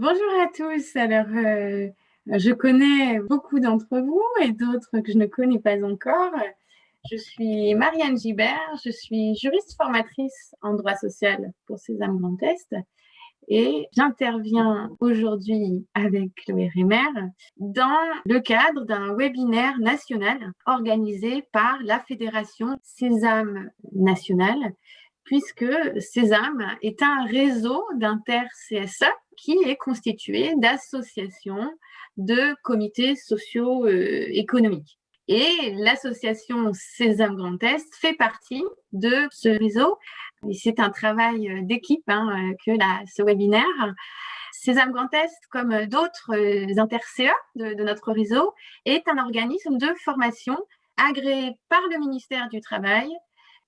Bonjour à tous. Je connais beaucoup d'entre vous et d'autres que je ne connais pas encore. Je suis Marianne Gibert, je suis juriste formatrice en droit social pour Sésame Grand Est et j'interviens aujourd'hui avec Chloé Rémer dans le cadre d'un webinaire national organisé par la Fédération Sésame Nationale, puisque Sésame est un réseau d'inter-CSE qui est constitué d'associations de comités sociaux économiques. Et l'association Sésame Grand Est fait partie de ce réseau. Et c'est un travail d'équipe que ce webinaire. Sésame Grand Est, comme d'autres inter-CE de notre réseau, est un organisme de formation agréé par le ministère du Travail,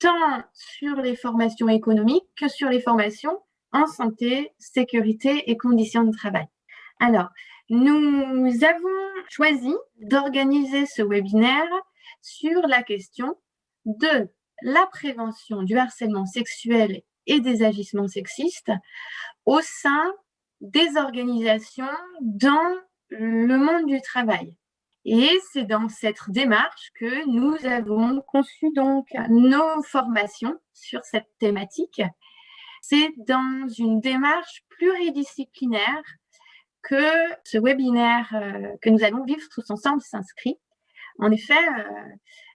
tant sur les formations économiques que sur les formations en santé, sécurité et conditions de travail. Alors, nous avons choisi d'organiser ce webinaire sur la question de la prévention du harcèlement sexuel et des agissements sexistes au sein des organisations dans le monde du travail. Et c'est dans cette démarche que nous avons conçu donc nos formations sur cette thématique. C'est dans une démarche pluridisciplinaire que ce webinaire que nous allons vivre tous ensemble s'inscrit. En effet,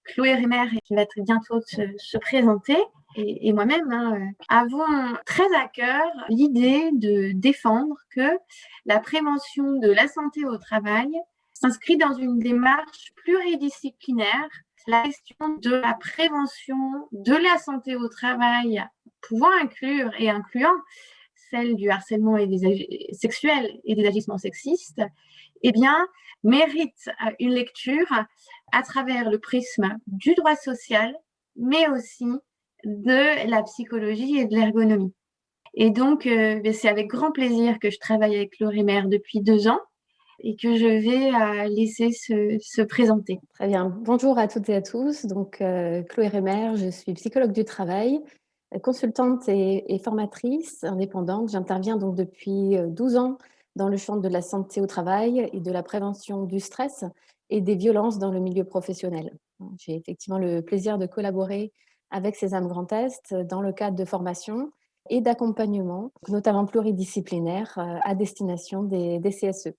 Chloé Rémer, qui va très bientôt se présenter, et moi-même avons très à cœur l'idée de défendre que la prévention de la santé au travail s'inscrit dans une démarche pluridisciplinaire. La question de la prévention de la santé au travail pouvant inclure et incluant celle du harcèlement sexuel et des agissements sexistes, eh bien, mérite une lecture à travers le prisme du droit social, mais aussi de la psychologie et de l'ergonomie. Et donc, c'est avec grand plaisir que je travaille avec Chloé Rémer depuis 2 ans et que je vais laisser se présenter. Très bien. Bonjour à toutes et à tous. Donc, Chloé Rémer, je suis psychologue du travail, consultante et formatrice indépendante. J'interviens donc depuis 12 ans dans le champ de la santé au travail et de la prévention du stress et des violences dans le milieu professionnel. J'ai effectivement le plaisir de collaborer avec Sésame Grand Est dans le cadre de formation et d'accompagnement, notamment pluridisciplinaire, à destination des CSE.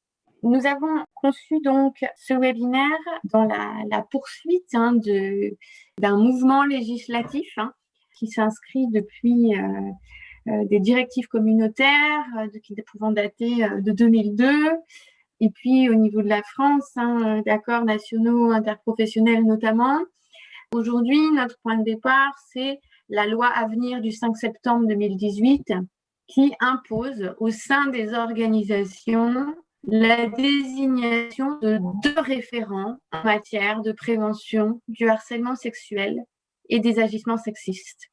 Nous avons conçu donc ce webinaire dans la poursuite d'un mouvement législatif qui s'inscrit depuis des directives communautaires qui pouvant dater de 2002. Et puis au niveau de la France, d'accords nationaux interprofessionnels notamment. Aujourd'hui, notre point de départ, c'est la loi à venir du 5 septembre 2018 qui impose au sein des organisations la désignation de 2 référents en matière de prévention du harcèlement sexuel et des agissements sexistes.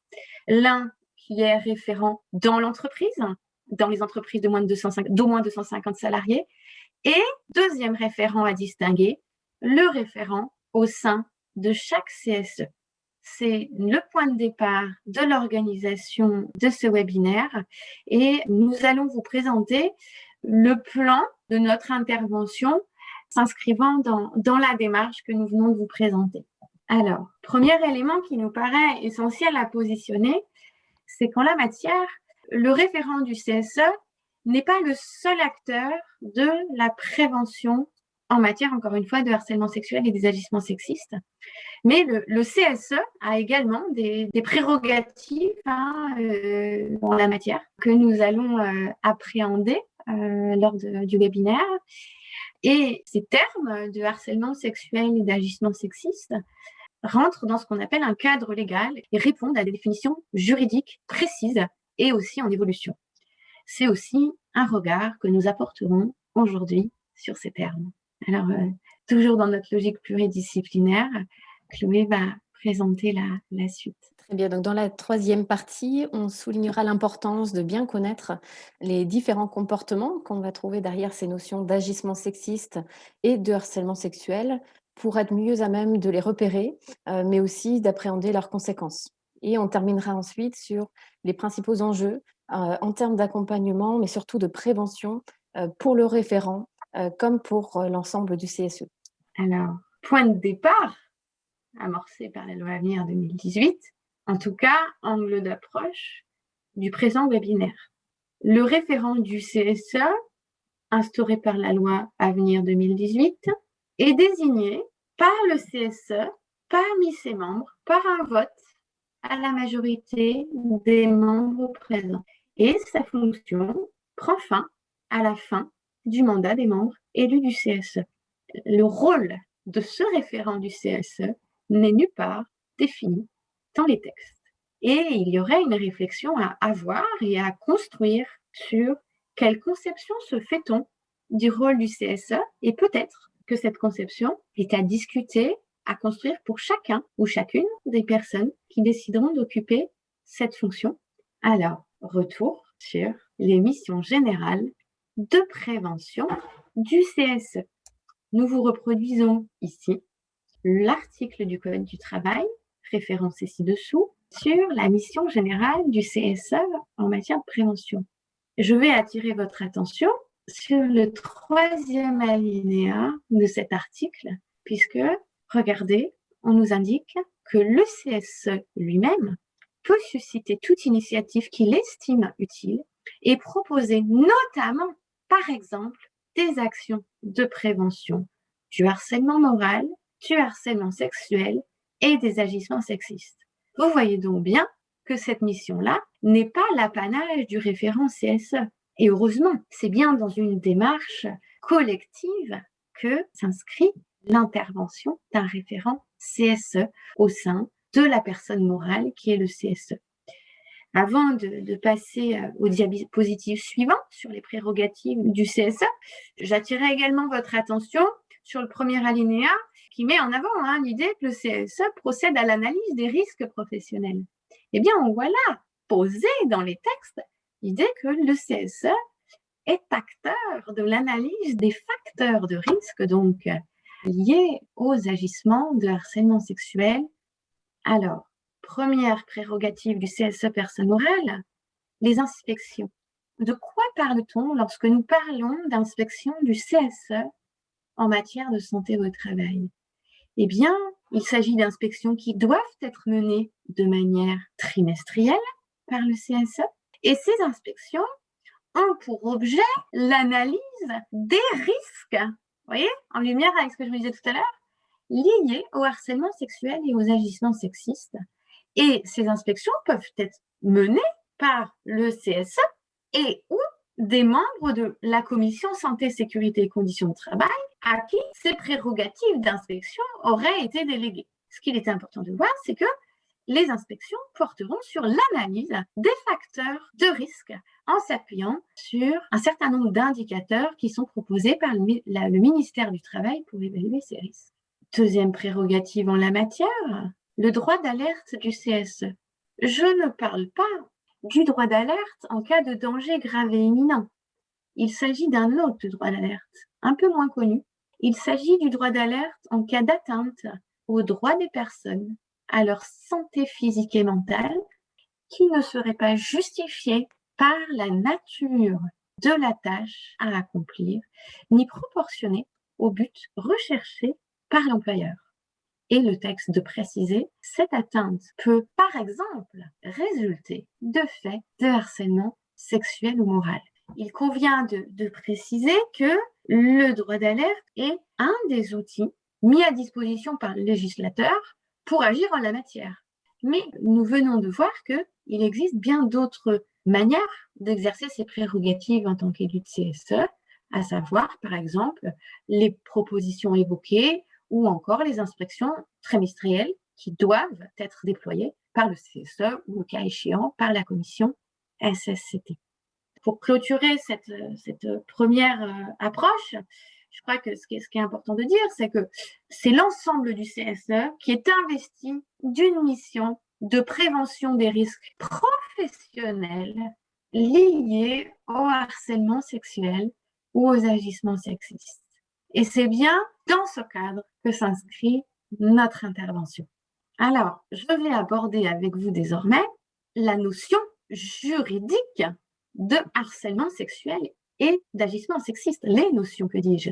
L'un qui est référent dans l'entreprise, dans les entreprises d'au moins 250 salariés, et deuxième référent à distinguer, le référent au sein de chaque CSE. C'est le point de départ de l'organisation de ce webinaire et nous allons vous présenter le plan de notre intervention s'inscrivant dans la démarche que nous venons de vous présenter. Alors, premier élément qui nous paraît essentiel à positionner, c'est qu'en la matière, le référent du CSE n'est pas le seul acteur de la prévention en matière, encore une fois, de harcèlement sexuel et des agissements sexistes. Mais le CSE a également des prérogatives en la matière que nous allons appréhender lors du webinaire. Et ces termes de harcèlement sexuel et d'agissement sexiste rentrent dans ce qu'on appelle un cadre légal et répondent à des définitions juridiques précises et aussi en évolution. C'est aussi un regard que nous apporterons aujourd'hui sur ces termes. Alors, toujours dans notre logique pluridisciplinaire, Chloé va présenter la suite. Très bien, donc dans la troisième partie, on soulignera l'importance de bien connaître les différents comportements qu'on va trouver derrière ces notions d'agissement sexiste et de harcèlement sexuel pour être mieux à même de les repérer, mais aussi d'appréhender leurs conséquences. Et on terminera ensuite sur les principaux enjeux en termes d'accompagnement, mais surtout de prévention pour le référent comme pour l'ensemble du CSE? Alors, point de départ, amorcé par la loi Avenir 2018, en tout cas, angle d'approche du présent webinaire. Le référent du CSE, instauré par la loi Avenir 2018, est désigné par le CSE, parmi ses membres, par un vote à la majorité des membres présents. Et sa fonction prend fin à la fin du mandat des membres élus du CSE. Le rôle de ce référent du CSE n'est nulle part défini dans les textes. Et il y aurait une réflexion à avoir et à construire sur quelle conception se fait-on du rôle du CSE, et peut-être que cette conception est à discuter, à construire pour chacun ou chacune des personnes qui décideront d'occuper cette fonction. Alors, retour sur les missions générales de prévention du CSE. Nous vous reproduisons ici l'article du Code du travail, référencé ci-dessous, sur la mission générale du CSE en matière de prévention. Je vais attirer votre attention sur le 3e alinéa de cet article, puisque, regardez, on nous indique que le CSE lui-même peut susciter toute initiative qu'il estime utile et proposer notamment, par exemple, des actions de prévention du harcèlement moral, du harcèlement sexuel et des agissements sexistes. Vous voyez donc bien que cette mission-là n'est pas l'apanage du référent CSE. Et heureusement, c'est bien dans une démarche collective que s'inscrit l'intervention d'un référent CSE au sein de la personne morale qui est le CSE. Avant de passer au diapositive suivant sur les prérogatives du CSE, j'attirerai également votre attention sur le premier alinéa qui met en avant l'idée que le CSE procède à l'analyse des risques professionnels. Eh bien, on voit là, posé dans les textes, l'idée que le CSE est acteur de l'analyse des facteurs de risque, donc liés aux agissements de harcèlement sexuel. Alors, première prérogative du CSE personne morale, les inspections. De quoi parle-t-on lorsque nous parlons d'inspection du CSE en matière de santé au travail? Eh bien, il s'agit d'inspections qui doivent être menées de manière trimestrielle par le CSE. Et ces inspections ont pour objet l'analyse des risques, vous voyez, en lumière avec ce que je vous disais tout à l'heure, liés au harcèlement sexuel et aux agissements sexistes. Et ces inspections peuvent être menées par le CSE et ou des membres de la commission santé, sécurité et conditions de travail à qui ces prérogatives d'inspection auraient été déléguées. Ce qu'il est important de voir, c'est que les inspections porteront sur l'analyse des facteurs de risque en s'appuyant sur un certain nombre d'indicateurs qui sont proposés par le ministère du Travail pour évaluer ces risques. Deuxième prérogative en la matière, le droit d'alerte du CSE. Je ne parle pas du droit d'alerte en cas de danger grave et imminent. Il s'agit d'un autre droit d'alerte, un peu moins connu. Il s'agit du droit d'alerte en cas d'atteinte aux droits des personnes, à leur santé physique et mentale, qui ne serait pas justifiée par la nature de la tâche à accomplir, ni proportionnée au but recherché par l'employeur. Et le texte de préciser, cette atteinte peut par exemple résulter de faits de harcèlement sexuel ou moral. Il convient de préciser que le droit d'alerte est un des outils mis à disposition par le législateur pour agir en la matière. Mais nous venons de voir qu'il existe bien d'autres manières d'exercer ces prérogatives en tant qu'élu de CSE, à savoir, par exemple, les propositions évoquées ou encore les inspections trimestrielles qui doivent être déployées par le CSE ou, le cas échéant, par la commission SSCT. Pour clôturer cette première approche, je crois que ce qui est important de dire, c'est que c'est l'ensemble du CSE qui est investi d'une mission de prévention des risques professionnels liés au harcèlement sexuel ou aux agissements sexistes. Et c'est bien dans ce cadre que s'inscrit notre intervention. Alors, je vais aborder avec vous désormais la notion juridique de harcèlement sexuel et d'agissement sexiste, les notions, que dis-je.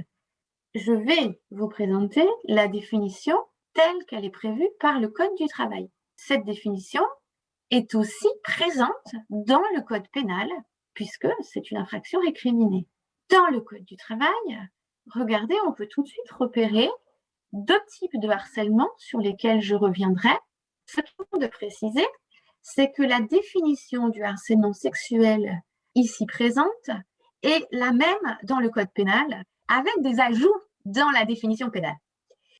Je vais vous présenter la définition telle qu'elle est prévue par le Code du travail. Cette définition est aussi présente dans le Code pénal, puisque c'est une infraction récriminée. Dans le Code du travail, regardez, on peut tout de suite repérer 2 types de harcèlement sur lesquels je reviendrai. Ce qu'il faut de préciser, c'est que la définition du harcèlement sexuel ici présente est la même dans le Code pénal, avec des ajouts dans la définition pénale.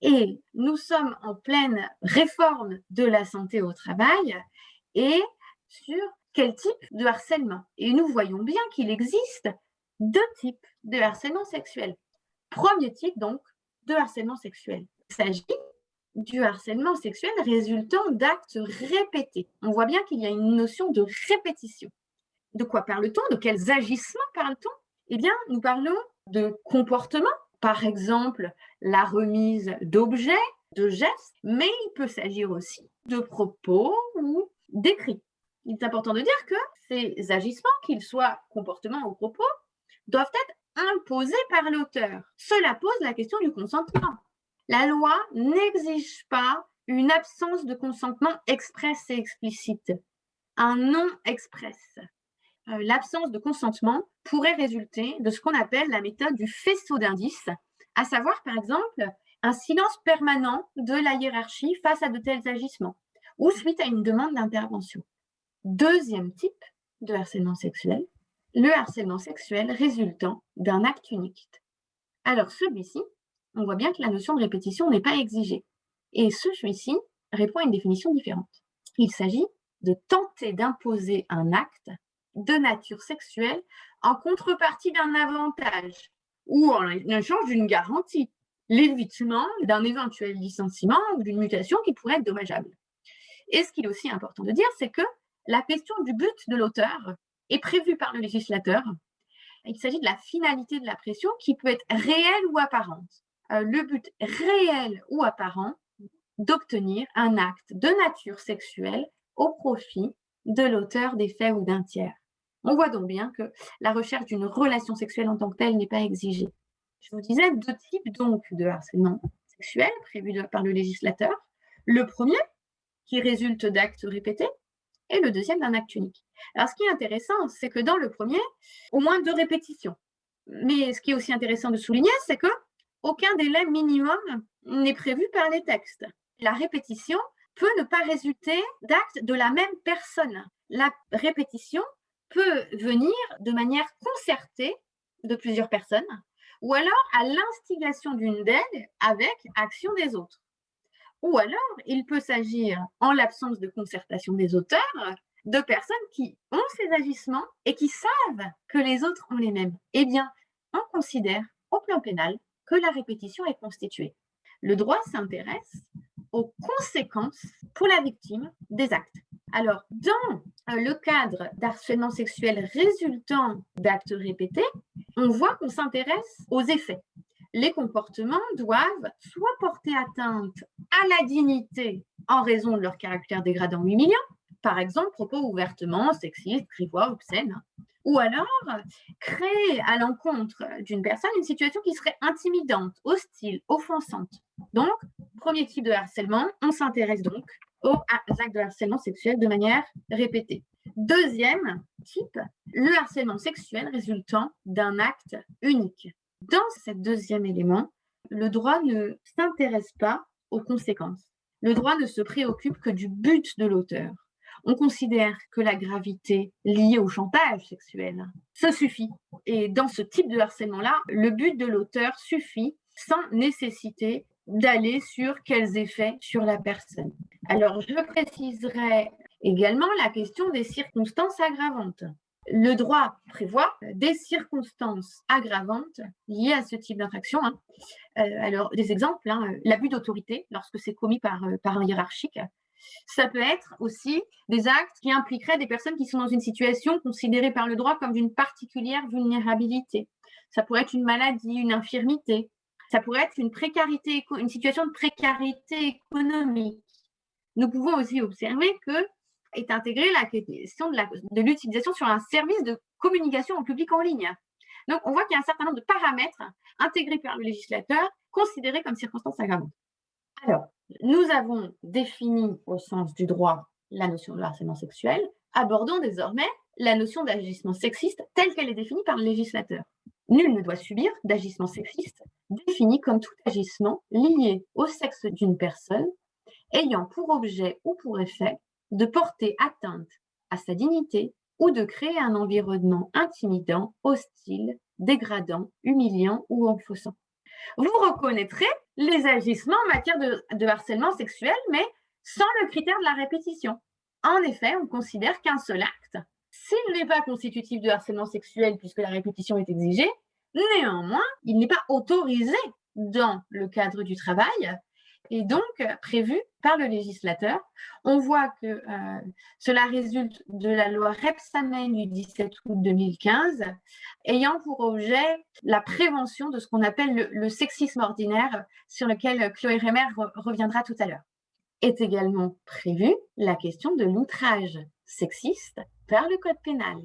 Et nous sommes en pleine réforme de la santé au travail et sur quel type de harcèlement. Et nous voyons bien qu'il existe 2 types de harcèlement sexuel. Premier type, donc, de harcèlement sexuel. Il s'agit du harcèlement sexuel résultant d'actes répétés. On voit bien qu'il y a une notion de répétition. De quoi parle-t-on? De quels agissements parle-t-on? Eh bien, nous parlons de comportements, par exemple la remise d'objets, de gestes, mais il peut s'agir aussi de propos ou d'écrits. Il est important de dire que ces agissements, qu'ils soient comportements ou propos, doivent être imposés par l'auteur. Cela pose la question du consentement. La loi n'exige pas une absence de consentement express et explicite, un non express. L'absence de consentement pourrait résulter de ce qu'on appelle la méthode du faisceau d'indices, à savoir par exemple un silence permanent de la hiérarchie face à de tels agissements ou suite à une demande d'intervention. Deuxième type de harcèlement sexuel, le harcèlement sexuel résultant d'un acte unique. Alors celui-ci, on voit bien que la notion de répétition n'est pas exigée. Et celui-ci répond à une définition différente. Il s'agit de tenter d'imposer un acte de nature sexuelle en contrepartie d'un avantage ou en échange d'une garantie, l'évitement d'un éventuel licenciement ou d'une mutation qui pourrait être dommageable. Et ce qu'il est aussi important de dire, c'est que la question du but de l'auteur est prévue par le législateur. Il s'agit de la finalité de la pression qui peut être réelle ou apparente. Le but réel ou apparent d'obtenir un acte de nature sexuelle au profit de l'auteur des faits ou d'un tiers. On voit donc bien que la recherche d'une relation sexuelle en tant que telle n'est pas exigée. Je vous disais 2 types donc de harcèlement sexuel prévus par le législateur. Le premier, qui résulte d'actes répétés, et le deuxième d'un acte unique. Alors, ce qui est intéressant, c'est que dans le premier, au moins 2 répétitions. Mais ce qui est aussi intéressant de souligner, c'est qu'aucun délai minimum n'est prévu par les textes. La répétition peut ne pas résulter d'actes de la même personne. La répétition peut venir de manière concertée de plusieurs personnes, ou alors à l'instigation d'une d'elles avec action des autres. Ou alors, il peut s'agir, en l'absence de concertation des auteurs, de personnes qui ont ces agissements et qui savent que les autres ont les mêmes. Eh bien, on considère au plan pénal que la répétition est constituée. Le droit s'intéresse aux conséquences pour la victime des actes. Alors, dans le cadre d'harcèlement sexuel résultant d'actes répétés, on voit qu'on s'intéresse aux effets. Les comportements doivent soit porter atteinte à la dignité en raison de leur caractère dégradant ou humiliant, par exemple propos ouvertement sexistes, grivois, obscènes, ou alors créer à l'encontre d'une personne une situation qui serait intimidante, hostile, offensante. Donc, premier type de harcèlement, on s'intéresse donc aux actes de harcèlement sexuel de manière répétée. Deuxième type, le harcèlement sexuel résultant d'un acte unique. Dans ce deuxième élément, le droit ne s'intéresse pas aux conséquences. Le droit ne se préoccupe que du but de l'auteur. On considère que la gravité liée au chantage sexuel, ça suffit. Et dans ce type de harcèlement-là, le but de l'auteur suffit sans nécessité d'aller sur quels effets sur la personne. Alors, je préciserai également la question des circonstances aggravantes. Le droit prévoit des circonstances aggravantes liées à ce type d'infraction. Alors, des exemples, l'abus d'autorité lorsque c'est commis par un hiérarchique. Ça peut être aussi des actes qui impliqueraient des personnes qui sont dans une situation considérée par le droit comme d'une particulière vulnérabilité. Ça pourrait être une maladie, une infirmité. Ça pourrait être une situation de précarité économique. Nous pouvons aussi observer que est intégrée la question de l'utilisation sur un service de communication au public en ligne. Donc, on voit qu'il y a un certain nombre de paramètres intégrés par le législateur considérés comme circonstances aggravantes. Alors, nous avons défini au sens du droit la notion de harcèlement sexuel. Abordons désormais la notion d'agissement sexiste telle qu'elle est définie par le législateur. Nul ne doit subir d'agissement sexiste, défini comme tout agissement lié au sexe d'une personne ayant pour objet ou pour effet de porter atteinte à sa dignité ou de créer un environnement intimidant, hostile, dégradant, humiliant ou offensant. Vous reconnaîtrez les agissements en matière de harcèlement sexuel, mais sans le critère de la répétition. En effet, on considère qu'un seul acte, s'il n'est pas constitutif de harcèlement sexuel puisque la répétition est exigée, néanmoins, il n'est pas autorisé dans le cadre du travail et donc prévu par le législateur. On voit que cela résulte de la loi Rebsamen du 17 août 2015, ayant pour objet la prévention de ce qu'on appelle le sexisme ordinaire, sur lequel Chloé Rémer reviendra tout à l'heure. Est également prévue la question de l'outrage sexiste par le code pénal.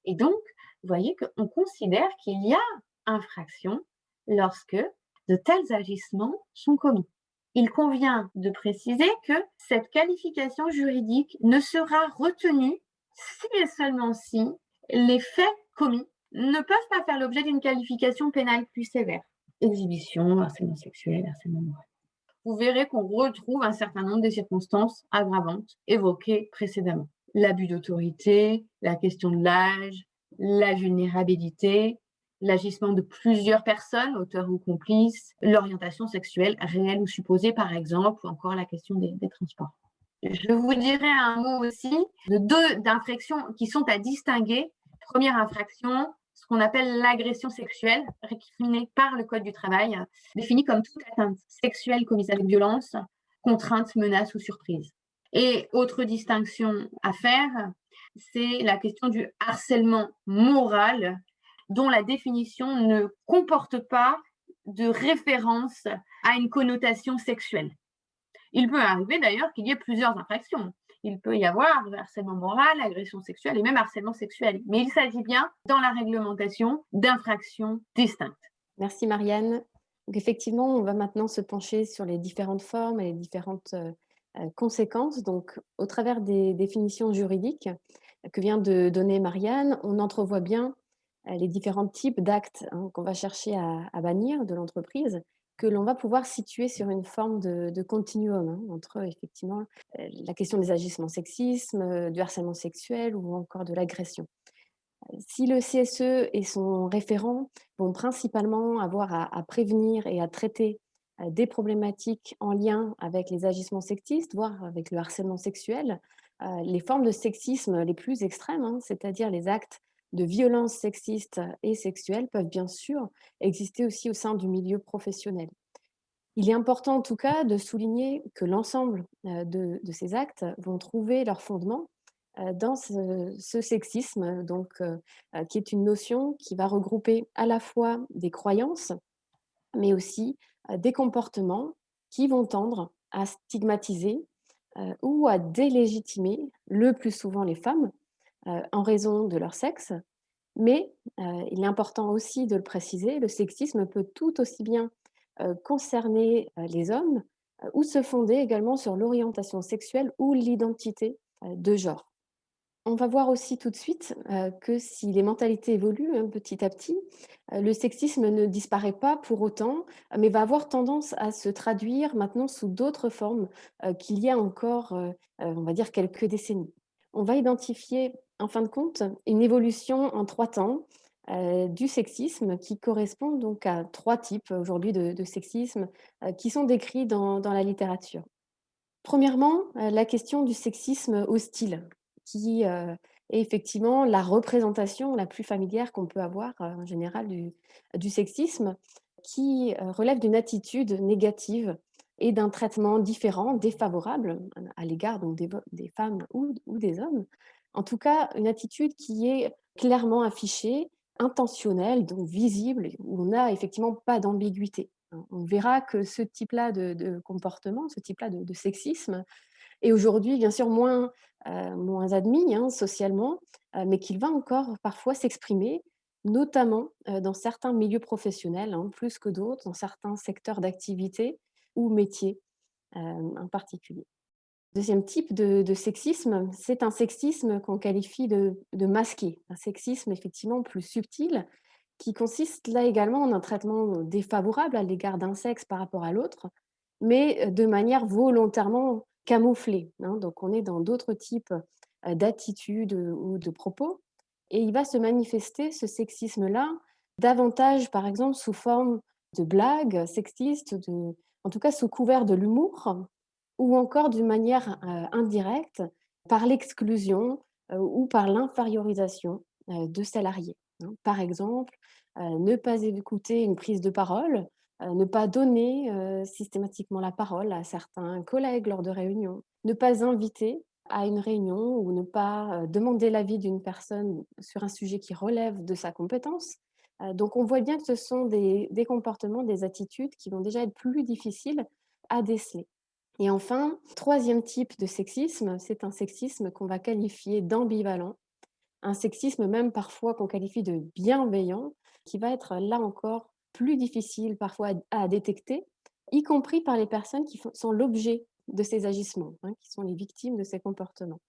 Et donc, vous voyez qu'on considère qu'il y a infraction lorsque de tels agissements sont commis. Il convient de préciser que cette qualification juridique ne sera retenue si et seulement si les faits commis ne peuvent pas faire l'objet d'une qualification pénale plus sévère. Exhibition, harcèlement sexuel, harcèlement moral. Vous verrez qu'on retrouve un certain nombre de circonstances aggravantes évoquées précédemment. L'abus d'autorité, la question de l'âge, la vulnérabilité, l'agissement de plusieurs personnes, auteurs ou complices, l'orientation sexuelle réelle ou supposée, par exemple, ou encore la question des transports. Je vous dirai un mot aussi de deux infractions qui sont à distinguer. Première infraction, ce qu'on appelle l'agression sexuelle, récriminée par le Code du travail, définie comme toute atteinte sexuelle commise avec violence, contrainte, menace ou surprise. Et autre distinction à faire, c'est la question du harcèlement moral, dont la définition ne comporte pas de référence à une connotation sexuelle. Il peut arriver d'ailleurs qu'il y ait plusieurs infractions. Il peut y avoir harcèlement moral, agression sexuelle et même harcèlement sexuel. Mais il s'agit bien, dans la réglementation, d'infractions distinctes. Merci Marianne. Donc effectivement, on va maintenant se pencher sur les différentes formes et les différentes conséquences. Donc, au travers des définitions juridiques que vient de donner Marianne, on entrevoit bien les différents types d'actes qu'on va chercher à bannir de l'entreprise, que l'on va pouvoir situer sur une forme de continuum entre effectivement la question des agissements sexisme, du harcèlement sexuel ou encore de l'agression. Si le CSE et son référent vont principalement avoir à prévenir et à traiter des problématiques en lien avec les agissements sexistes, voire avec le harcèlement sexuel, les formes de sexisme les plus extrêmes, c'est-à-dire les actes de violence sexiste et sexuelle, peuvent bien sûr exister aussi au sein du milieu professionnel. Il est important en tout cas de souligner que l'ensemble de ces actes vont trouver leur fondement dans ce sexisme, donc, qui est une notion qui va regrouper à la fois des croyances, mais aussi des comportements qui vont tendre à stigmatiser ou à délégitimer le plus souvent les femmes en raison de leur sexe. Mais il est important aussi de le préciser, le sexisme peut tout aussi bien concerner les hommes ou se fonder également sur l'orientation sexuelle ou l'identité de genre. On va voir aussi tout de suite que si les mentalités évoluent petit à petit, le sexisme ne disparaît pas pour autant, mais va avoir tendance à se traduire maintenant sous d'autres formes qu'il y a encore, on va dire, quelques décennies. On va identifier, en fin de compte, une évolution en 3 temps du sexisme qui correspond donc à 3 types aujourd'hui de sexisme qui sont décrits dans la littérature. Premièrement, la question du sexisme hostile, qui est effectivement la représentation la plus familière qu'on peut avoir en général du sexisme, qui relève d'une attitude négative et d'un traitement différent, défavorable à l'égard donc des femmes ou des hommes. En tout cas, une attitude qui est clairement affichée, intentionnelle, donc visible, où on n'a effectivement pas d'ambiguïté. On verra que ce type-là de comportement, ce type-là de sexisme est aujourd'hui bien sûr moins admis socialement, mais qu'il va encore parfois s'exprimer notamment dans certains milieux professionnels, hein, plus que d'autres, dans certains secteurs d'activité ou métiers en particulier. Deuxième type de sexisme, c'est un sexisme qu'on qualifie de masqué, un sexisme effectivement plus subtil, qui consiste là également en un traitement défavorable à l'égard d'un sexe par rapport à l'autre, mais de manière volontairement camouflée, hein. Donc on est dans d'autres types d'attitudes ou de propos. Et il va se manifester, ce sexisme-là, davantage, par exemple, sous forme de blagues sexistes, en tout cas sous couvert de l'humour, ou encore d'une manière indirecte, par l'exclusion ou par l'infériorisation de salariés, hein. Par exemple, ne pas écouter une prise de parole, ne pas donner systématiquement la parole à certains collègues lors de réunions, ne pas inviter à une réunion ou ne pas demander l'avis d'une personne sur un sujet qui relève de sa compétence. Donc on voit bien que ce sont des comportements, des attitudes qui vont déjà être plus difficiles à déceler. Et enfin, troisième type de sexisme, c'est un sexisme qu'on va qualifier d'ambivalent, un sexisme même parfois qu'on qualifie de bienveillant, qui va être là encore plus difficile parfois à détecter, y compris par les personnes qui sont l'objet de ces agissements, hein, qui sont les victimes de ces comportements.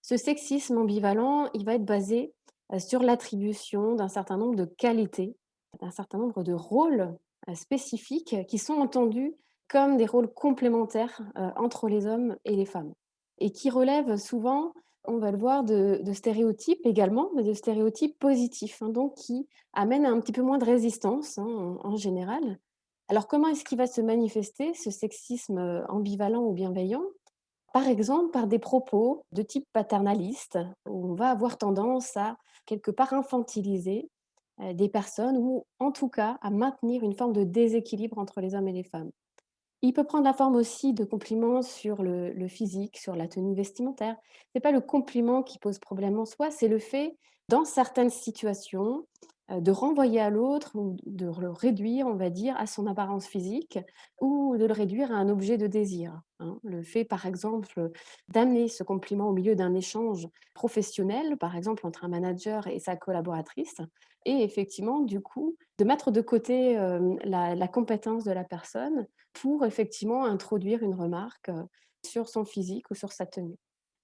Ce sexisme ambivalent, il va être basé sur l'attribution d'un certain nombre de qualités, d'un certain nombre de rôles spécifiques qui sont entendus comme des rôles complémentaires entre les hommes et les femmes et qui relèvent souvent, on va le voir, de stéréotypes également, mais de stéréotypes positifs, hein, donc qui amènent à un petit peu moins de résistance, hein, en général. Alors comment est-ce qu'il va se manifester, ce sexisme ambivalent ou bienveillant? Par exemple, par des propos de type paternaliste, où on va avoir tendance à, quelque part, infantiliser des personnes ou, en tout cas, à maintenir une forme de déséquilibre entre les hommes et les femmes. Il peut prendre la forme aussi de compliments sur le physique, sur la tenue vestimentaire. C'est pas le compliment qui pose problème en soi, c'est le fait, dans certaines situations, de renvoyer à l'autre ou de le réduire, on va dire, à son apparence physique ou de le réduire à un objet de désir, hein. Le fait, par exemple, d'amener ce compliment au milieu d'un échange professionnel, par exemple entre un manager et sa collaboratrice et effectivement, du coup, de mettre de côté, la compétence de la personne pour effectivement introduire une remarque, sur son physique ou sur sa tenue.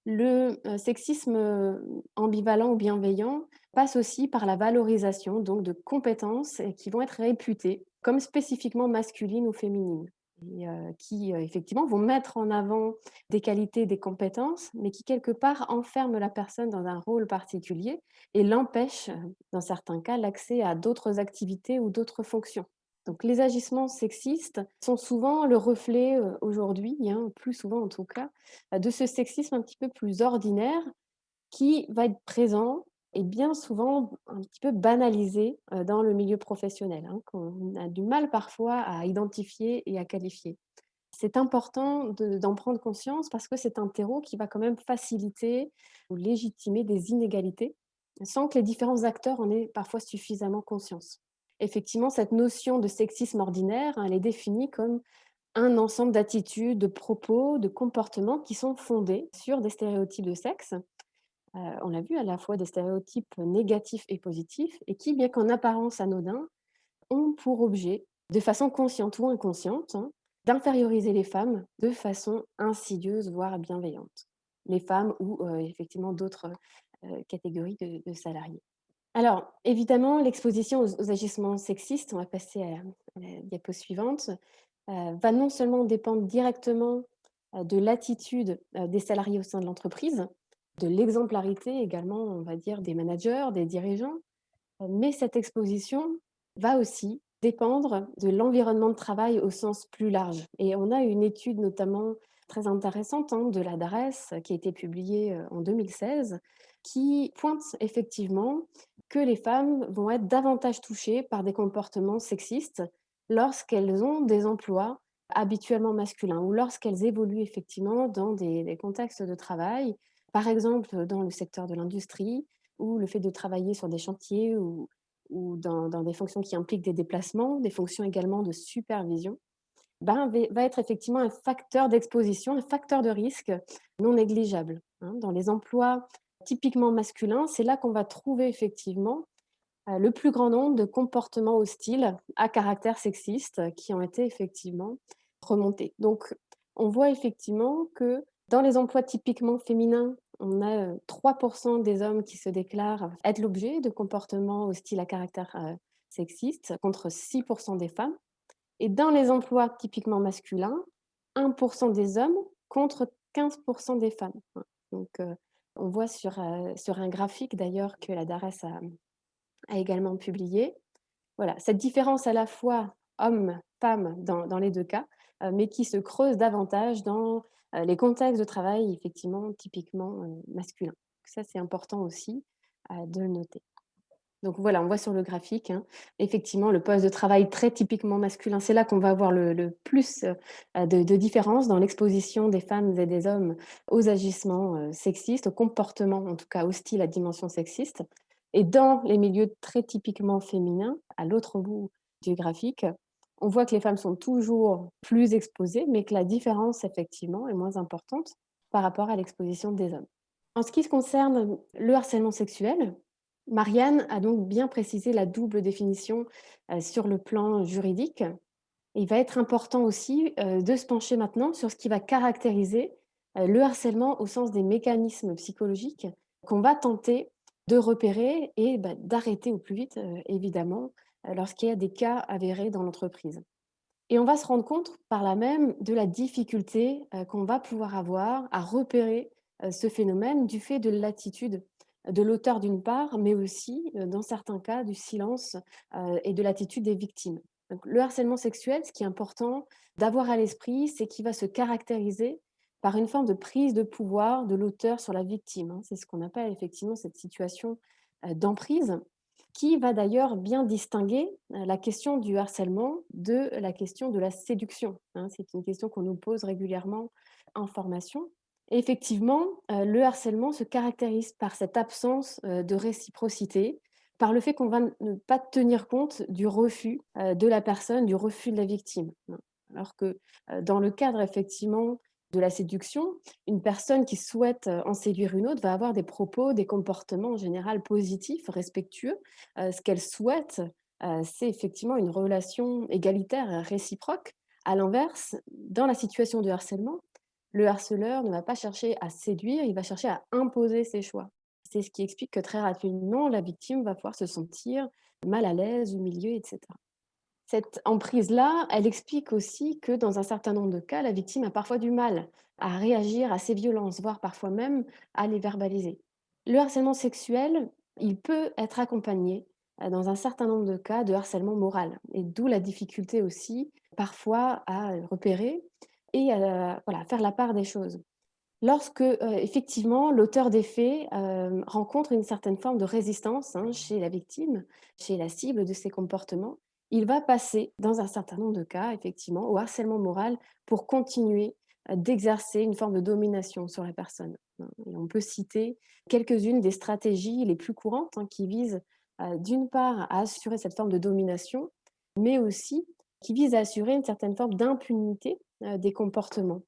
Le, sexisme, ambivalent ou bienveillant passe aussi par la valorisation donc de compétences qui vont être réputées comme spécifiquement masculines ou féminines et qui, effectivement vont mettre en avant des qualités, des compétences, mais qui quelque part enferment la personne dans un rôle particulier et l'empêchent, dans certains cas, l'accès à d'autres activités ou d'autres fonctions. Donc les agissements sexistes sont souvent le reflet, aujourd'hui, hein, plus souvent en tout cas, de ce sexisme un petit peu plus ordinaire qui va être présent et bien souvent un petit peu banalisé, dans le milieu professionnel, hein, qu'on a du mal parfois à identifier et à qualifier. C'est important d'en prendre conscience parce que c'est un terreau qui va quand même faciliter ou légitimer des inégalités, sans que les différents acteurs en aient parfois suffisamment conscience. Effectivement, cette notion de sexisme ordinaire, hein, elle est définie comme un ensemble d'attitudes, de propos, de comportements qui sont fondés sur des stéréotypes de sexe. On l'a vu, à la fois des stéréotypes négatifs et positifs et qui, bien qu'en apparence anodins, ont pour objet, de façon consciente ou inconsciente, hein, d'inférioriser les femmes de façon insidieuse, voire bienveillante. Les femmes ou effectivement d'autres catégories de salariés. Alors, évidemment, l'exposition aux agissements sexistes, on va passer à la diapo suivante, va non seulement dépendre directement de l'attitude des salariés au sein de l'entreprise, de l'exemplarité également, on va dire, des managers, des dirigeants, mais cette exposition va aussi dépendre de l'environnement de travail au sens plus large. Et on a une étude notamment très intéressante, hein, de la DARES qui a été publiée en 2016 qui pointe effectivement que les femmes vont être davantage touchées par des comportements sexistes lorsqu'elles ont des emplois habituellement masculins ou lorsqu'elles évoluent effectivement dans des contextes de travail, par exemple dans le secteur de l'industrie, ou le fait de travailler sur des chantiers ou dans des fonctions qui impliquent des déplacements, des fonctions également de supervision, ben, va être effectivement un facteur d'exposition, un facteur de risque non négligeable, hein. Dans les emplois typiquement masculins, c'est là qu'on va trouver effectivement le plus grand nombre de comportements hostiles à caractère sexiste qui ont été effectivement remontés. Donc, on voit effectivement que dans les emplois typiquement féminins, on a 3% des hommes qui se déclarent être l'objet de comportements hostiles à caractère sexiste, contre 6% des femmes. Et dans les emplois typiquement masculins, 1% des hommes contre 15% des femmes. Donc, on voit sur un graphique d'ailleurs que la DARES a également publié. Voilà, cette différence à la fois homme-femme dans les 2 cas, mais qui se creuse davantage dans, les contextes de travail effectivement typiquement, masculins. Ça, c'est important aussi, de le noter. Donc voilà, on voit sur le graphique, hein, effectivement le poste de travail très typiquement masculin, c'est là qu'on va avoir le plus, de différences dans l'exposition des femmes et des hommes aux agissements, sexistes, aux comportements en tout cas hostiles à dimension sexiste. Et dans les milieux très typiquement féminins, à l'autre bout du graphique, on voit que les femmes sont toujours plus exposées, mais que la différence effectivement est moins importante par rapport à l'exposition des hommes. En ce qui concerne le harcèlement sexuel, Marianne a donc bien précisé la double définition sur le plan juridique. Il va être important aussi de se pencher maintenant sur ce qui va caractériser le harcèlement au sens des mécanismes psychologiques qu'on va tenter de repérer et d'arrêter au plus vite, évidemment, lorsqu'il y a des cas avérés dans l'entreprise. Et on va se rendre compte par là même de la difficulté qu'on va pouvoir avoir à repérer ce phénomène du fait de l'attitude de l'auteur d'une part, mais aussi, dans certains cas, du silence et de l'attitude des victimes. Donc, le harcèlement sexuel, ce qui est important d'avoir à l'esprit, c'est qu'il va se caractériser par une forme de prise de pouvoir de l'auteur sur la victime, hein. C'est ce qu'on appelle effectivement cette situation d'emprise qui va d'ailleurs bien distinguer la question du harcèlement de la question de la séduction, hein. C'est une question qu'on nous pose régulièrement en formation. Et effectivement, le harcèlement se caractérise par cette absence de réciprocité, par le fait qu'on va ne pas tenir compte du refus de la personne, du refus de la victime, hein. Alors que dans le cadre effectivement de la séduction, une personne qui souhaite en séduire une autre va avoir des propos, des comportements en général positifs, respectueux. Ce qu'elle souhaite, c'est effectivement une relation égalitaire et réciproque. À l'inverse, dans la situation de harcèlement, le harceleur ne va pas chercher à séduire, il va chercher à imposer ses choix. C'est ce qui explique que très rapidement, la victime va pouvoir se sentir mal à l'aise, humiliée, etc. Cette emprise-là, elle explique aussi que dans un certain nombre de cas, la victime a parfois du mal à réagir à ces violences, voire parfois même à les verbaliser. Le harcèlement sexuel, il peut être accompagné dans un certain nombre de cas de harcèlement moral, et d'où la difficulté aussi parfois à repérer et à voilà, faire la part des choses. Lorsque, effectivement, l'auteur des faits, rencontre une certaine forme de résistance, hein, chez la victime, chez la cible de ses comportements, il va passer, dans un certain nombre de cas, effectivement, au harcèlement moral pour continuer, d'exercer une forme de domination sur la personne, hein. Et on peut citer quelques-unes des stratégies les plus courantes, hein, qui visent, d'une part, à assurer cette forme de domination, mais aussi qui visent à assurer une certaine forme d'impunité, des comportements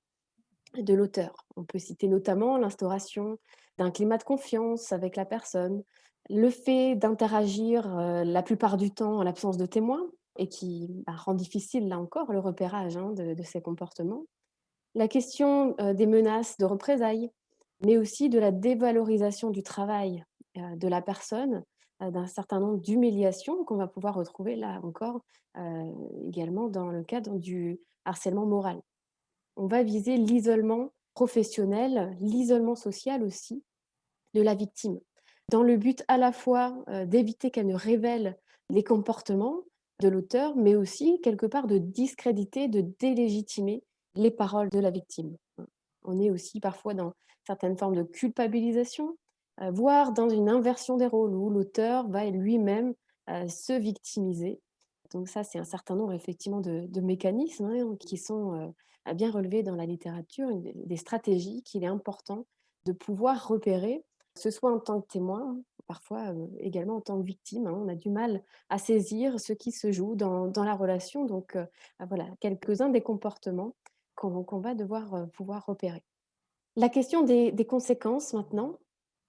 de l'auteur. On peut citer notamment l'instauration d'un climat de confiance avec la personne, le fait d'interagir la plupart du temps en l'absence de témoins et qui rend difficile, là encore, le repérage hein, de ces comportements. La question des menaces de représailles, mais aussi de la dévalorisation du travail de la personne, d'un certain nombre d'humiliations qu'on va pouvoir retrouver, là encore, également dans le cadre du harcèlement moral. On va viser l'isolement professionnel, l'isolement social aussi de la victime, dans le but à la fois, d'éviter qu'elle ne révèle les comportements de l'auteur, mais aussi quelque part de discréditer, de délégitimer les paroles de la victime. On est aussi parfois dans certaines formes de culpabilisation, voire dans une inversion des rôles où l'auteur va lui-même, se victimiser. Donc ça, c'est un certain nombre effectivement de mécanismes, hein, qui sont, bien relevés dans la littérature, une des stratégies qu'il est important de pouvoir repérer, que ce soit en tant que témoin, parfois, également en tant que victime, hein. On a du mal à saisir ce qui se joue dans la relation, donc voilà quelques-uns des comportements qu'on va devoir, pouvoir repérer. La question des conséquences maintenant.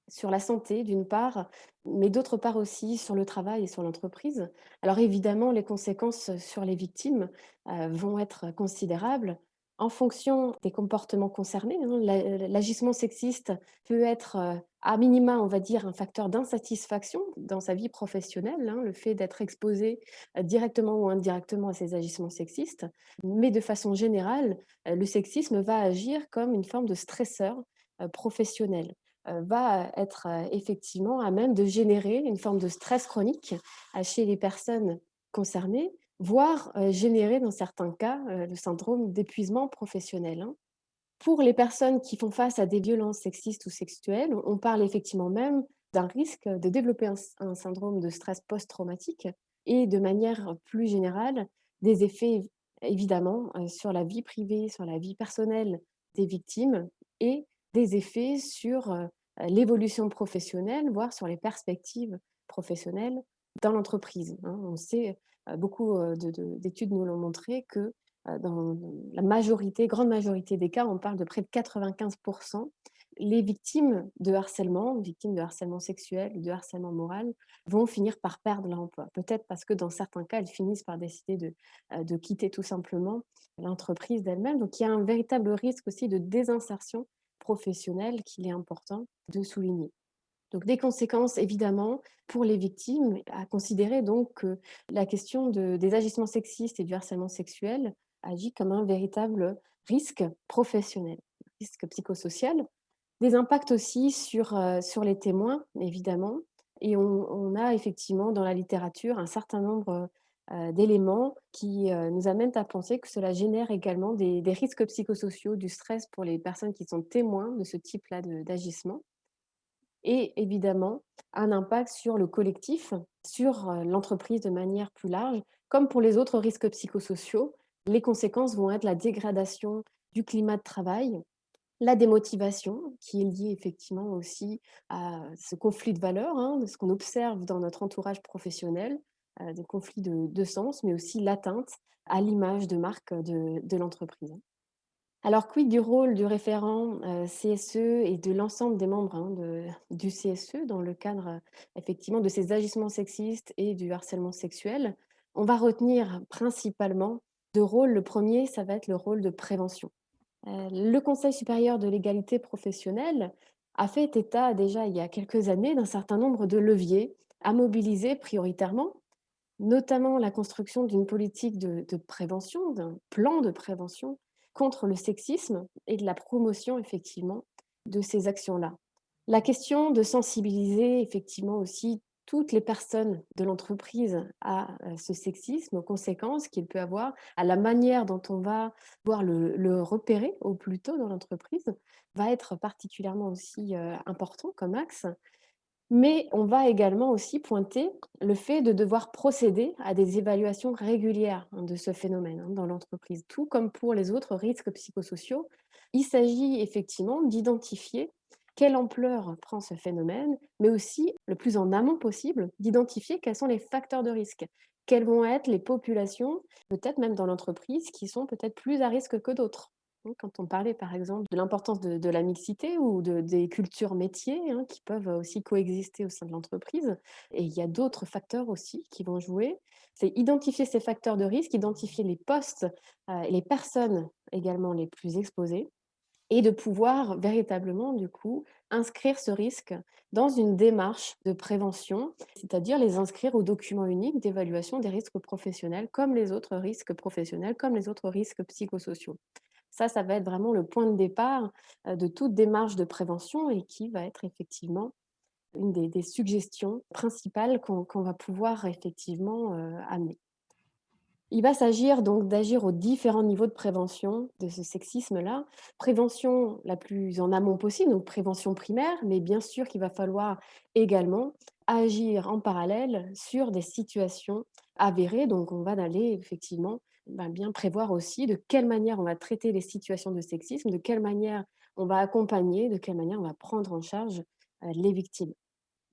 sur la santé d'une part, mais d'autre part aussi sur le travail et sur l'entreprise. Alors évidemment, les conséquences sur les victimes vont être considérables en fonction des comportements concernés. Hein. L'agissement sexiste peut être à minima, on va dire, un facteur d'insatisfaction dans sa vie professionnelle, hein, le fait d'être exposé directement ou indirectement à ces agissements sexistes. Mais de façon générale, le sexisme va agir comme une forme de stresseur professionnel, va être effectivement à même de générer une forme de stress chronique chez les personnes concernées, voire générer dans certains cas le syndrome d'épuisement professionnel, hein. Pour les personnes qui font face à des violences sexistes ou sexuelles, on parle effectivement même d'un risque de développer un syndrome de stress post-traumatique et de manière plus générale, des effets évidemment sur la vie privée, sur la vie personnelle des victimes et des effets sur l'évolution professionnelle, voire sur les perspectives professionnelles dans l'entreprise, hein. On sait, beaucoup d'études nous l'ont montré que dans la majorité, grande majorité des cas, on parle de près de 95, les victimes de harcèlement sexuel ou de harcèlement moral vont finir par perdre leur emploi. Peut-être parce que dans certains cas, elles finissent par décider de quitter tout simplement l'entreprise d'elle-même. Donc il y a un véritable risque aussi de désinsertion professionnelle qu'il est important de souligner. Donc des conséquences évidemment pour les victimes, à considérer donc que la question des agissements sexistes et du harcèlement sexuel agit comme un véritable risque professionnel, risque psychosocial. Des impacts aussi sur les témoins évidemment, et on a effectivement dans la littérature un certain nombre d'éléments qui nous amènent à penser que cela génère également des risques psychosociaux, du stress pour les personnes qui sont témoins de ce type-là d'agissement et évidemment un impact sur le collectif, sur l'entreprise de manière plus large. Comme pour les autres risques psychosociaux, les conséquences vont être la dégradation du climat de travail, la démotivation qui est liée effectivement aussi à ce conflit de valeurs, hein, de ce qu'on observe dans notre entourage professionnel, des conflits de sens, mais aussi l'atteinte à l'image de marque de l'entreprise. Alors, quid du rôle du référent, CSE et de l'ensemble des membres, hein, du CSE dans le cadre, effectivement de ces agissements sexistes et du harcèlement sexuel? On va retenir principalement 2 rôles. Le premier, ça va être le rôle de prévention. Le Conseil supérieur de l'égalité professionnelle a fait état déjà il y a quelques années d'un certain nombre de leviers à mobiliser prioritairement, notamment la construction d'une politique de prévention, d'un plan de prévention contre le sexisme et de la promotion effectivement de ces actions-là. La question de sensibiliser effectivement aussi toutes les personnes de l'entreprise à ce sexisme, aux conséquences qu'il peut avoir, à la manière dont on va pouvoir le repérer au plus tôt dans l'entreprise, va être particulièrement aussi important comme axe. Mais on va également aussi pointer le fait de devoir procéder à des évaluations régulières, hein, de ce phénomène, hein, dans l'entreprise, tout comme pour les autres risques psychosociaux. Il s'agit effectivement d'identifier quelle ampleur prend ce phénomène, mais aussi, le plus en amont possible, d'identifier quels sont les facteurs de risque, quelles vont être les populations, peut-être même dans l'entreprise, qui sont peut-être plus à risque que d'autres. Hein, quand on parlait par exemple de l'importance de la mixité ou des cultures métiers, hein, qui peuvent aussi coexister au sein de l'entreprise, et il y a d'autres facteurs aussi qui vont jouer. C'est identifier ces facteurs de risque, identifier les postes, et les personnes également les plus exposées et de pouvoir véritablement, du coup, inscrire ce risque dans une démarche de prévention, c'est-à-dire les inscrire au document unique d'évaluation des risques professionnels, comme les autres risques professionnels, comme les autres risques psychosociaux. Ça va être vraiment le point de départ de toute démarche de prévention et qui va être effectivement une des suggestions principales qu'on va pouvoir effectivement amener. Il va s'agir donc d'agir aux différents niveaux de prévention de ce sexisme-là. Prévention la plus en amont possible, donc prévention primaire, mais bien sûr qu'il va falloir également agir en parallèle sur des situations avérées. Donc on va aller effectivement bien prévoir aussi de quelle manière on va traiter les situations de sexisme, de quelle manière on va accompagner, de quelle manière on va prendre en charge les victimes.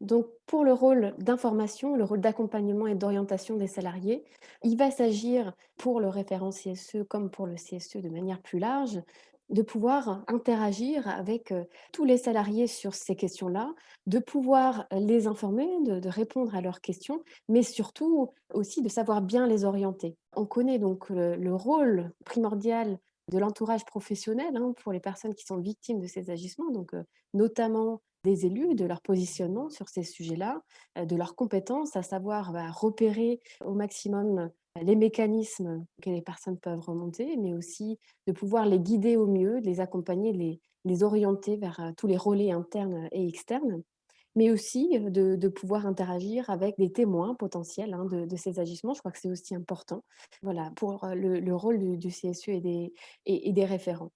Donc, pour le rôle d'information, le rôle d'accompagnement et d'orientation des salariés, il va s'agir pour le référent CSE comme pour le CSE de manière plus large, de pouvoir interagir avec tous les salariés sur ces questions-là, de pouvoir les informer, de répondre à leurs questions, mais surtout aussi de savoir bien les orienter. On connaît donc le rôle primordial de l'entourage professionnel, hein, pour les personnes qui sont victimes de ces agissements, donc notamment des élus, de leur positionnement sur ces sujets-là, de leurs compétences, à savoir repérer au maximum les mécanismes que les personnes peuvent remonter, mais aussi de pouvoir les guider au mieux, de les accompagner, de les orienter vers tous les relais internes et externes, mais aussi de pouvoir interagir avec des témoins potentiels, hein, de ces agissements. Je crois que c'est aussi important, voilà, pour le rôle du CSE et des référents.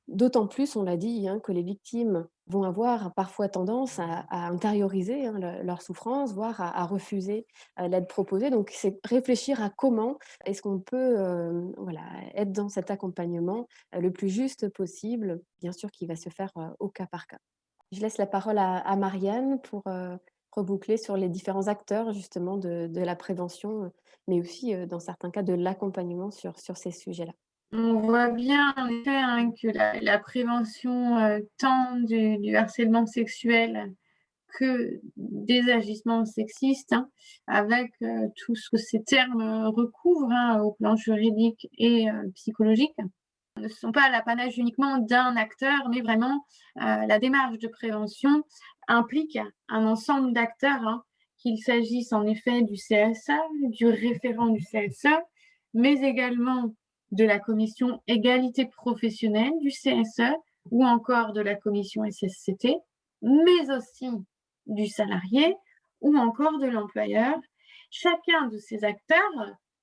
D'autant plus, on l'a dit, hein, que les victimes vont avoir parfois tendance à intérioriser, hein, leur souffrance, voire à refuser l'aide proposée. Donc, c'est réfléchir à comment est-ce qu'on peut voilà, être dans cet accompagnement le plus juste possible, bien sûr qui va se faire au cas par cas. Je laisse la parole à Marianne pour reboucler sur les différents acteurs justement de la prévention, mais aussi dans certains cas de l'accompagnement sur ces sujets-là. On voit bien en effet, hein, que la prévention, tant du harcèlement sexuel que des agissements sexistes, hein, avec tout ce que ces termes recouvrent, hein, au plan juridique et psychologique, ne sont pas l'apanage uniquement d'un acteur, mais vraiment la démarche de prévention implique un ensemble d'acteurs, hein, qu'il s'agisse en effet du CSA, du référent du CSA, mais également de la commission égalité professionnelle du CSE ou encore de la commission SSCT, mais aussi du salarié ou encore de l'employeur, chacun de ces acteurs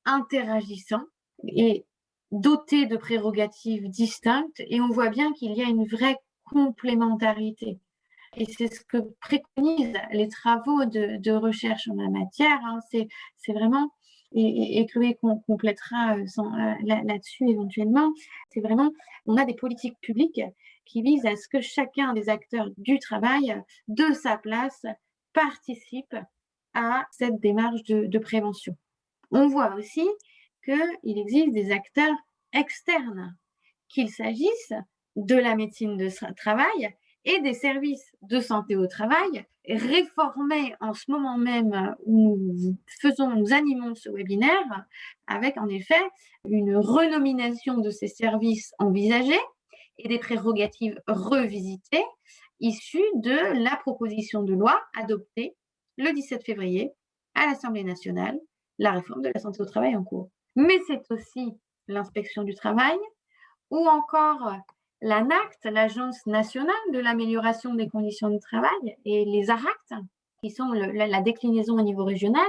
interagissant et doté de prérogatives distinctes, et on voit bien qu'il y a une vraie complémentarité. Et c'est ce que préconisent les travaux de recherche en la matière, hein. C'est vraiment, et Chloé complétera là-dessus éventuellement, c'est vraiment, on a des politiques publiques qui visent à ce que chacun des acteurs du travail, de sa place, participe à cette démarche de prévention. On voit aussi qu'il existe des acteurs externes, qu'il s'agisse de la médecine de travail et des services de santé au travail réformés en ce moment même où nous animons ce webinaire, avec en effet une renomination de ces services envisagés et des prérogatives revisitées issues de la proposition de loi adoptée le 17 février à l'Assemblée nationale, la réforme de la santé au travail en cours. Mais c'est aussi l'inspection du travail ou encore l'ANACT, l'Agence nationale de l'amélioration des conditions de travail, et les ARACT, qui sont la déclinaison au niveau régional.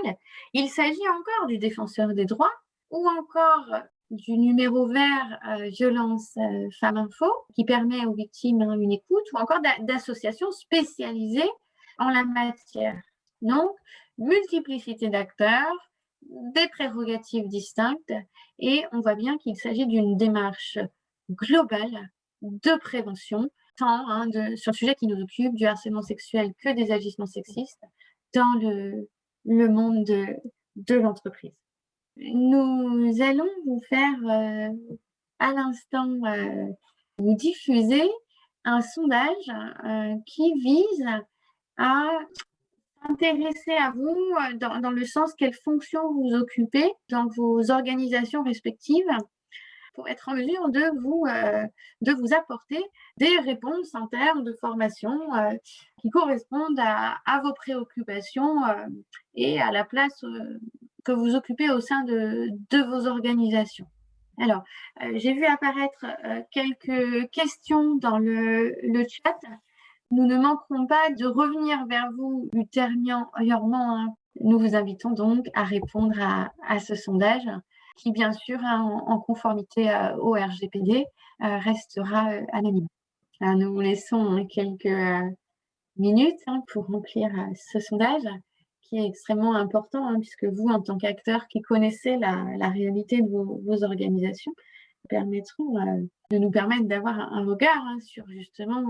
Il s'agit encore du défenseur des droits ou encore du numéro vert violence femmes info, qui permet aux victimes une écoute, ou encore d'associations spécialisées en la matière. Donc, multiplicité d'acteurs, des prérogatives distinctes, et on voit bien qu'il s'agit d'une démarche globale de prévention, tant sur le sujet qui nous occupe, du harcèlement sexuel, que des agissements sexistes dans le monde de l'entreprise. Nous allons vous faire à l'instant vous diffuser un sondage qui vise à s'intéresser à vous dans le sens quelle fonction vous occupez dans vos organisations respectives, pour être en mesure de vous apporter des réponses en termes de formation qui correspondent à vos préoccupations et à la place que vous occupez au sein de vos organisations. Alors, j'ai vu apparaître quelques questions dans le chat. Nous ne manquerons pas de revenir vers vous ultérieurement, hein. Nous vous invitons donc à répondre à ce sondage qui, bien sûr, en conformité au RGPD, restera anonyme. Alors, nous vous laissons quelques minutes pour remplir ce sondage qui est extrêmement important, puisque vous, en tant qu'acteur qui connaissez la réalité de vos organisations, permettront de nous permettre d'avoir un regard sur justement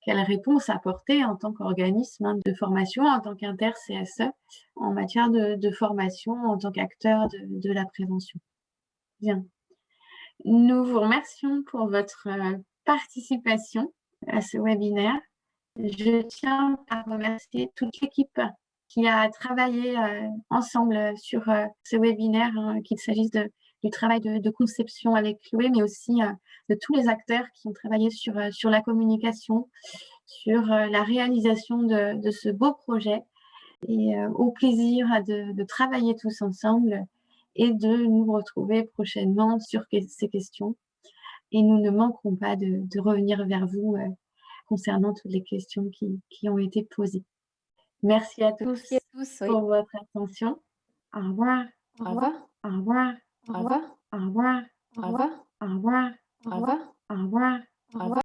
quelle réponse apporter en tant qu'organisme de formation, en tant qu'inter-CSE, en matière de formation, en tant qu'acteur de la prévention. Bien. Nous vous remercions pour votre participation à ce webinaire. Je tiens à remercier toute l'équipe qui a travaillé ensemble sur ce webinaire, hein, qu'il s'agisse du travail de conception avec Chloé, mais aussi de tous les acteurs qui ont travaillé sur la communication, sur la réalisation de ce beau projet, et au plaisir de travailler tous ensemble et de nous retrouver prochainement sur ces questions. Et nous ne manquerons pas de revenir vers vous concernant toutes les questions qui ont été posées. Merci à tous Merci à tous. Oui. pour votre attention. Au revoir. Au revoir. Au revoir. Au revoir. Au revoir. Au revoir. Au revoir. Au revoir. Au revoir. Au revoir.